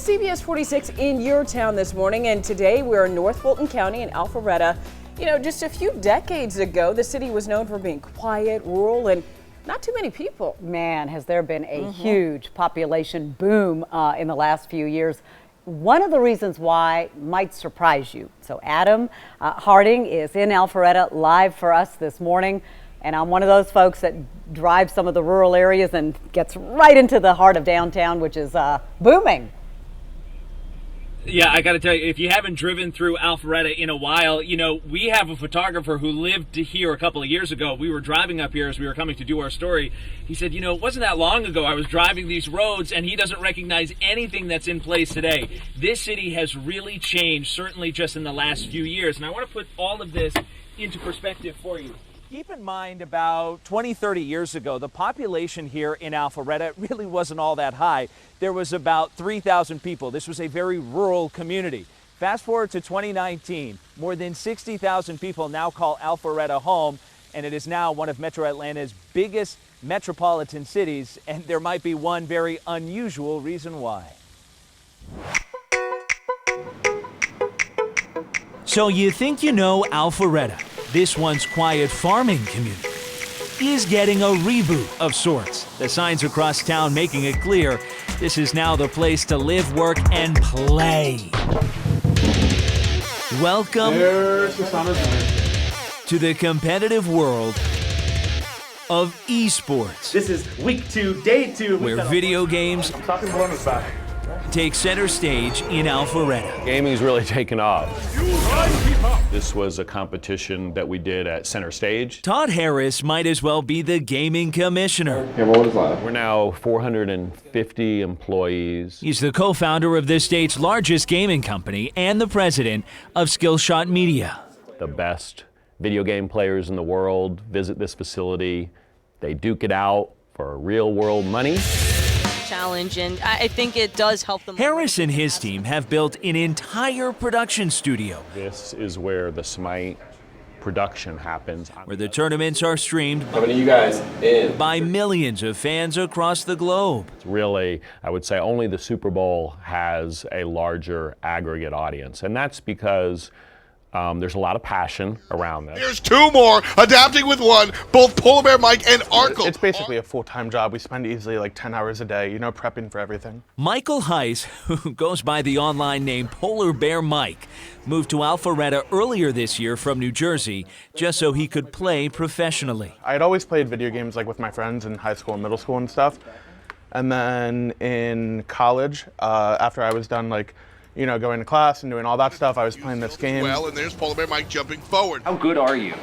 CBS46 in your town this morning, and today we're in North Fulton County in Alpharetta. You know, just a few decades ago, the city was known for being quiet, rural, and not too many people. Man, has there been a huge population boom in the last few years. One of the reasons why might surprise you. So Adam Harding is in Alpharetta live for us this morning. And I'm one of those folks that drive some of the rural areas and gets right into the heart of downtown, which is booming. Yeah, I got to tell you, if you haven't driven through Alpharetta in a while, you know, we have a photographer who lived here a couple of years ago. We were driving up here as we were coming to do our story. He said, you know, it wasn't that long ago I was driving these roads, and he doesn't recognize anything that's in place today. This city has really changed, certainly just in the last few years. And I want to put all of this into perspective for you. Keep in mind, about 20, 30 years ago, the population here in Alpharetta really wasn't all that high. There was about 3,000 people. This was a very rural community. Fast forward to 2019, more than 60,000 people now call Alpharetta home, and it is now one of Metro Atlanta's biggest metropolitan cities, and there might be one very unusual reason why. So you think you know Alpharetta, this once quiet farming community, is getting a reboot of sorts. The signs across town making it clear this is now the place to live, work, and play. Welcome to the competitive world of esports. This is week 2, day 2. Where video games take center stage in Alpharetta. Gaming's really taken off. This was a competition that we did at Center Stage. Todd Harris might as well be the gaming commissioner. We're now 450 employees. He's the co-founder of the state's largest gaming company and the president of Skillshot Media. The best video game players in the world visit this facility. They duke it out for real world money. Challenge, and I think it does help them. Harris and his team have built an entire production studio. This is where the Smite production happens. Where the tournaments are streamed How many of you guys in? by millions of fans across the globe. It's really, I would say, only the Super Bowl has a larger aggregate audience, and that's because there's a lot of passion around this. There's 2 more, adapting with 1, both Polar Bear Mike and Arkle. It's basically a full-time job. We spend easily like 10 hours a day, you know, prepping for everything. Michael Heiss, who goes by the online name Polar Bear Mike, moved to Alpharetta earlier this year from New Jersey just so he could play professionally. I had always played video games like with my friends in high school and middle school and stuff. And then in college, after I was done you know, going to class and doing all that stuff, I was playing this game. Well, and there's Polar Bear Mike jumping forward. How good are you?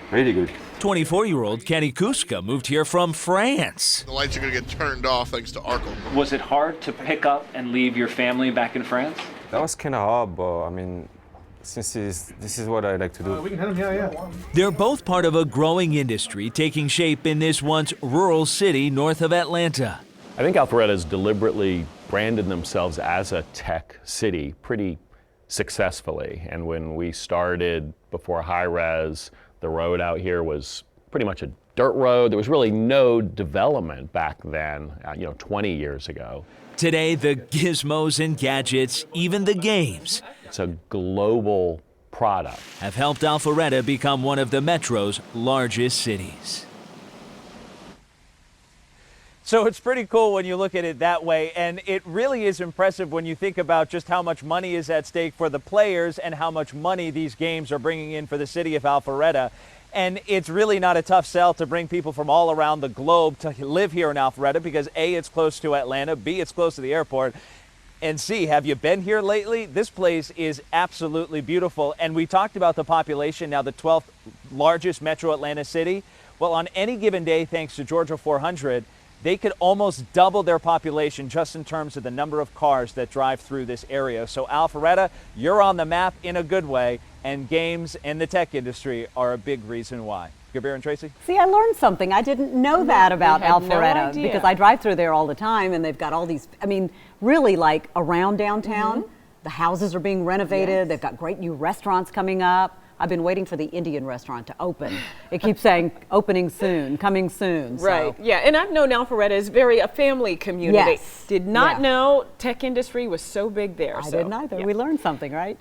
Really good. 24-year-old Kenny Kuska moved here from France. The lights are going to get turned off thanks to Arkle. Was it hard to pick up and leave your family back in France? That was kind of hard, but I mean, since this is what I like to do. We can hit him, yeah. They're both part of a growing industry taking shape in this once rural city north of Atlanta. I think Alpharetta has deliberately branded themselves as a tech city pretty successfully. And when we started before high-res, the road out here was pretty much a dirt road. There was really no development back then, 20 years ago. Today, the gizmos and gadgets, even the games, It's a global product. have helped Alpharetta become one of the Metro's largest cities. So it's pretty cool when you look at it that way, and it really is impressive when you think about just how much money is at stake for the players and how much money these games are bringing in for the city of Alpharetta. And it's really not a tough sell to bring people from all around the globe to live here in Alpharetta because A, it's close to Atlanta, B, it's close to the airport, and C, have you been here lately? This place is absolutely beautiful. And we talked about the population, now the 12th largest Metro Atlanta city. Well, on any given day, thanks to Georgia 400, they could almost double their population just in terms of the number of cars that drive through this area. So Alpharetta, you're on the map in a good way, and games and the tech industry are a big reason why. Gabir and Tracy? See, I learned something. I didn't know that about Alpharetta because I drive through there all the time, and they've got all these, I mean, really like around downtown, the houses are being renovated. They've got great new restaurants coming up. I've been waiting for the Indian restaurant to open. It keeps saying opening soon, coming soon. Right. So. Yeah. And I've known Alpharetta is a family community. Yes. Did not Yeah. know tech industry was so big there. I didn't either. Yeah. We learned something, right?